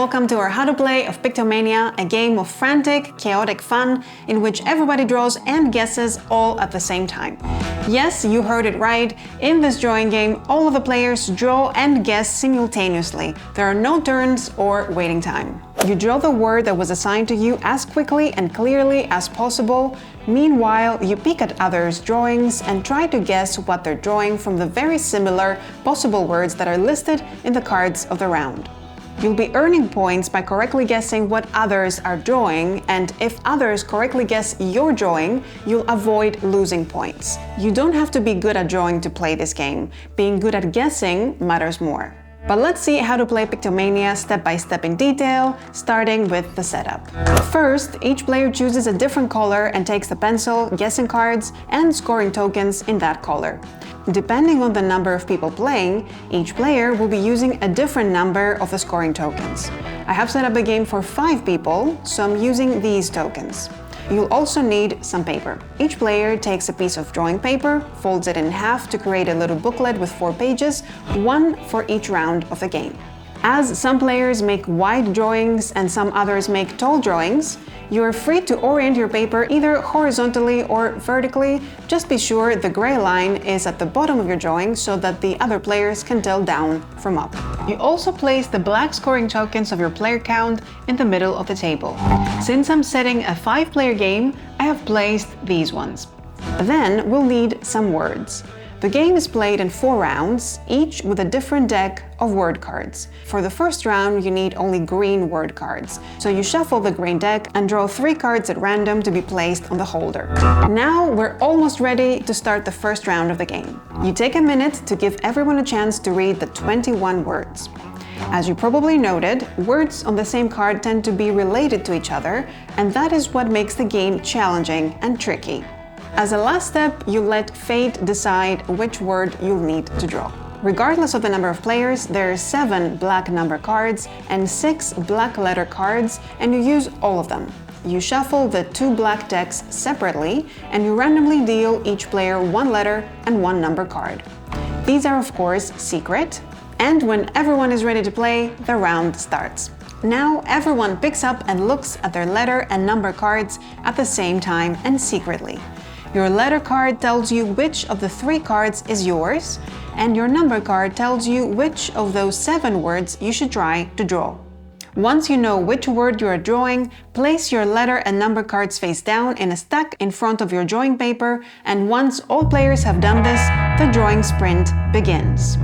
welcome to our How to Play of Pictomania, a game of frantic, chaotic fun in which everybody draws and guesses all at the same time. Yes, you heard it right, in this drawing game all of the players draw and guess simultaneously. There are no turns or waiting time. You draw the word that was assigned to you as quickly and clearly as possible. Meanwhile, you peek at others' drawings and try to guess what they're drawing from the very similar possible words that are listed in the cards of the round. You'll be earning points by correctly guessing what others are drawing, and if others correctly guess your drawing, you'll avoid losing points. You don't have to be good at drawing to play this game. Being good at guessing matters more. But let's see how to play Pictomania step by step in detail, starting with the setup. First, each player chooses a different color and takes the pencil, guessing cards, and scoring tokens in that color. Depending on the number of people playing, each player will be using a different number of the scoring tokens. I have set up a game for 5 people, so I'm using these tokens. You'll also need some paper. Each player takes a piece of drawing paper, folds it in half to create a little booklet with 4 pages, one for each round of the game. As some players make wide drawings and some others make tall drawings, you are free to orient your paper either horizontally or vertically. Just be sure the gray line is at the bottom of your drawing so that the other players can tell down from up. You also place the black scoring tokens of your player count in the middle of the table. Since I'm setting a 5-player game, I have placed these ones. Then we'll need some words. The game is played in 4 rounds, each with a different deck of word cards. For the first round, you need only green word cards. So you shuffle the green deck and draw 3 cards at random to be placed on the holder. Now we're almost ready to start the first round of the game. You take a minute to give everyone a chance to read the 21 words. As you probably noted, words on the same card tend to be related to each other, and that is what makes the game challenging and tricky. As a last step, you let fate decide which word you'll need to draw. Regardless of the number of players, there are 7 black number cards and 6 black letter cards, and you use all of them. You shuffle the 2 black decks separately, and you randomly deal each player 1 letter and 1 number card. These are of course secret, and when everyone is ready to play, the round starts. Now everyone picks up and looks at their letter and number cards at the same time and secretly. Your letter card tells you which of the 3 cards is yours, and your number card tells you which of those 7 words you should try to draw. Once you know which word you are drawing, place your letter and number cards face down in a stack in front of your drawing paper, and once all players have done this, the drawing sprint begins.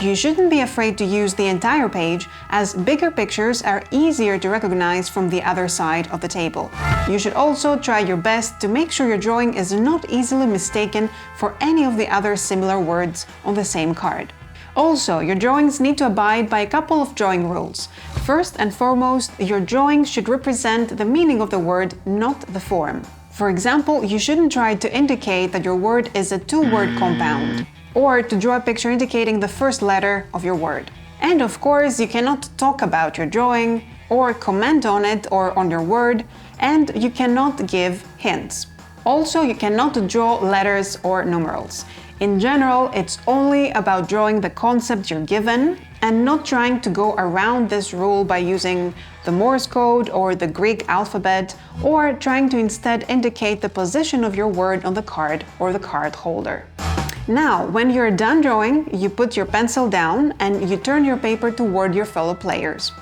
You shouldn't be afraid to use the entire page, as bigger pictures are easier to recognize from the other side of the table. You should also try your best to make sure your drawing is not easily mistaken for any of the other similar words on the same card. Also, your drawings need to abide by a couple of drawing rules. First and foremost, your drawing should represent the meaning of the word, not the form. For example, you shouldn't try to indicate that your word is a 2-word compound, or to draw a picture indicating the first letter of your word. And of course, you cannot talk about your drawing, or comment on it or on your word, and you cannot give hints. Also, you cannot draw letters or numerals. In general, it's only about drawing the concept you're given, and not trying to go around this rule by using the Morse code or the Greek alphabet, or trying to instead indicate the position of your word on the card or the card holder. Now, when you're done drawing, you put your pencil down and you turn your paper toward your fellow players.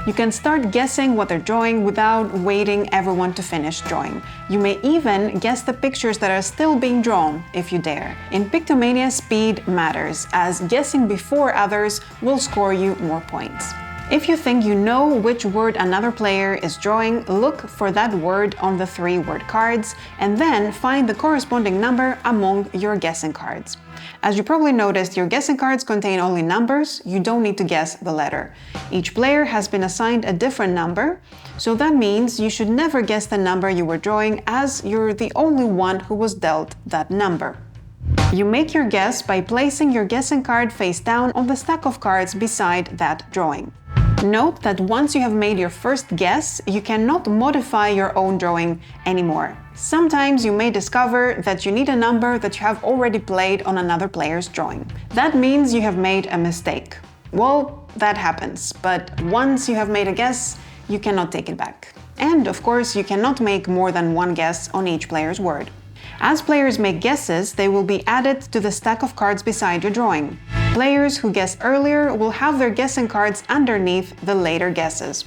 You can start guessing what they're drawing without waiting everyone to finish drawing. You may even guess the pictures that are still being drawn, if you dare. In Pictomania, speed matters, as guessing before others will score you more points. If you think you know which word another player is drawing, look for that word on the 3 word cards, and then find the corresponding number among your guessing cards. As you probably noticed, your guessing cards contain only numbers. You don't need to guess the letter. Each player has been assigned a different number, so that means you should never guess the number you were drawing, as you're the only one who was dealt that number. You make your guess by placing your guessing card face down on the stack of cards beside that drawing. Note that once you have made your first guess, you cannot modify your own drawing anymore. Sometimes you may discover that you need a number that you have already played on another player's drawing. That means you have made a mistake. Well, that happens, but once you have made a guess, you cannot take it back. And of course, you cannot make more than one guess on each player's word. As players make guesses, they will be added to the stack of cards beside your drawing. Players who guess earlier will have their guessing cards underneath the later guesses.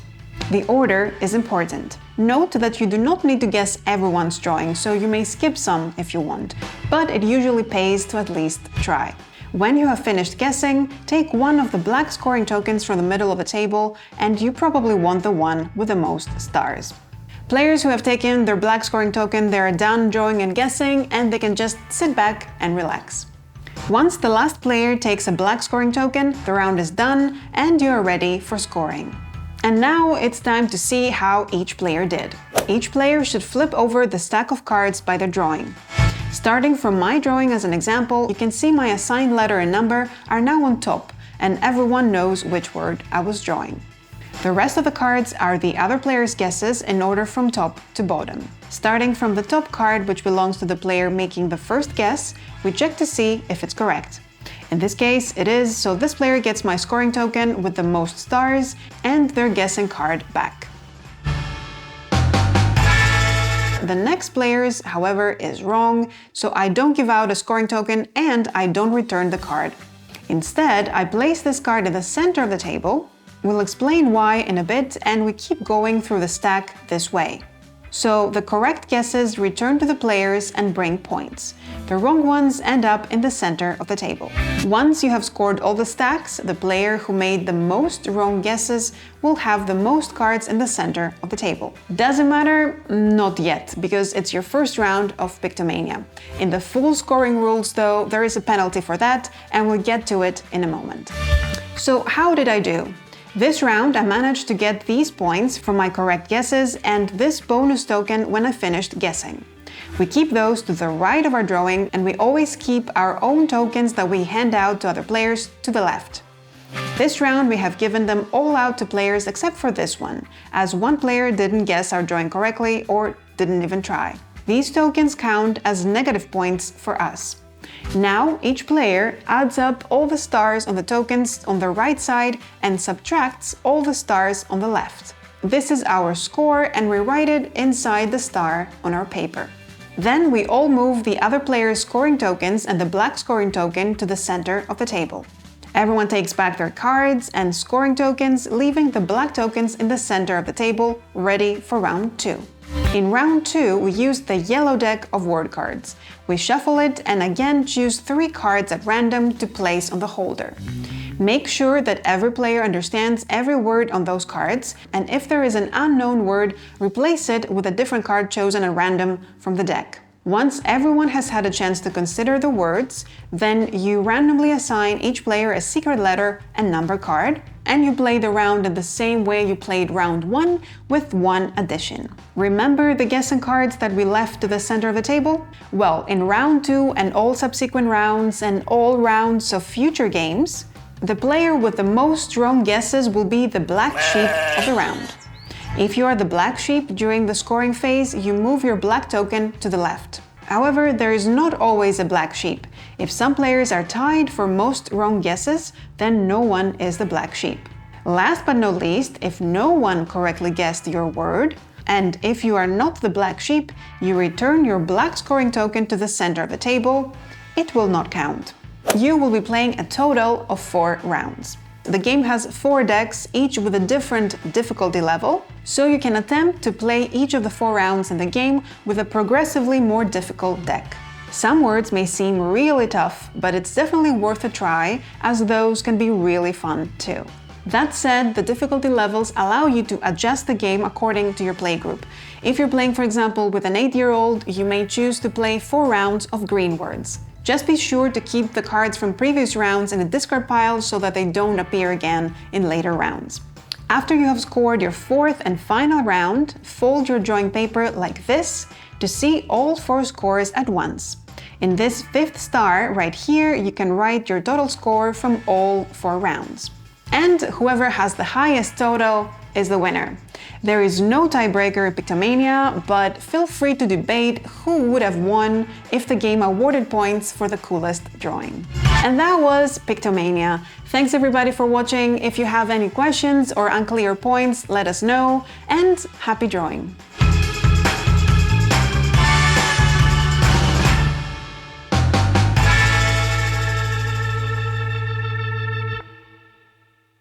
The order is important. Note that you do not need to guess everyone's drawing, so you may skip some if you want, but it usually pays to at least try. When you have finished guessing, take one of the black scoring tokens from the middle of the table, and you probably want the one with the most stars. Players who have taken their black scoring token, they are done drawing and guessing, and they can just sit back and relax. Once the last player takes a black scoring token, the round is done and you are ready for scoring. And now it's time to see how each player did. Each player should flip over the stack of cards by their drawing. Starting from my drawing as an example, you can see my assigned letter and number are now on top, and everyone knows which word I was drawing. The rest of the cards are the other player's guesses in order from top to bottom. Starting from the top card, which belongs to the player making the first guess, we check to see if it's correct. In this case, it is, so this player gets my scoring token with the most stars and their guessing card back. The next player's, however, is wrong, so I don't give out a scoring token and I don't return the card. Instead, I place this card in the center of the table. We'll explain why in a bit, and we keep going through the stack this way. So the correct guesses return to the players and bring points. The wrong ones end up in the center of the table. Once you have scored all the stacks, the player who made the most wrong guesses will have the most cards in the center of the table. Does it matter? Not yet, because it's your first round of Pictomania. In the full scoring rules, though, there is a penalty for that, and we'll get to it in a moment. So how did I do? This round I managed to get these points for my correct guesses and this bonus token when I finished guessing. We keep those to the right of our drawing, and we always keep our own tokens that we hand out to other players to the left. This round we have given them all out to players except for this one, as one player didn't guess our drawing correctly or didn't even try. These tokens count as negative points for us. Now, each player adds up all the stars on the tokens on the right side and subtracts all the stars on the left. This is our score, and we write it inside the star on our paper. Then we all move the other player's scoring tokens and the black scoring token to the center of the table. Everyone takes back their cards and scoring tokens, leaving the black tokens in the center of the table, ready for round 2. In round 2, we use the yellow deck of word cards. We shuffle it and again choose 3 cards at random to place on the holder. Make sure that every player understands every word on those cards, and if there is an unknown word, replace it with a different card chosen at random from the deck. Once everyone has had a chance to consider the words, then you randomly assign each player a secret letter and number card, and you play the round in the same way you played round 1 with one addition. Remember the guessing cards that we left to the center of the table? Well, in round 2 and all subsequent rounds and all rounds of future games, the player with the most wrong guesses will be the black sheep of the round. If you are the black sheep during the scoring phase, you move your black token to the left. However, there is not always a black sheep. If some players are tied for most wrong guesses, then no one is the black sheep. Last but not least, if no one correctly guessed your word, and if you are not the black sheep, you return your black scoring token to the center of the table, it will not count. You will be playing a total of 4 rounds. The game has 4 decks, each with a different difficulty level, so you can attempt to play each of the 4 rounds in the game with a progressively more difficult deck. Some words may seem really tough, but it's definitely worth a try, as those can be really fun too. That said, the difficulty levels allow you to adjust the game according to your playgroup. If you're playing, for example, with an 8-year-old, you may choose to play 4 rounds of green words. Just be sure to keep the cards from previous rounds in the discard pile so that they don't appear again in later rounds. After you have scored your 4th and final round, fold your drawing paper like this to see all 4 scores at once. In this 5th star right here, you can write your total score from all 4 rounds. And whoever has the highest total is the winner. There is no tiebreaker in Pictomania, but feel free to debate who would have won if the game awarded points for the coolest drawing. And that was Pictomania. Thanks everybody for watching. If you have any questions or unclear points, let us know, and happy drawing!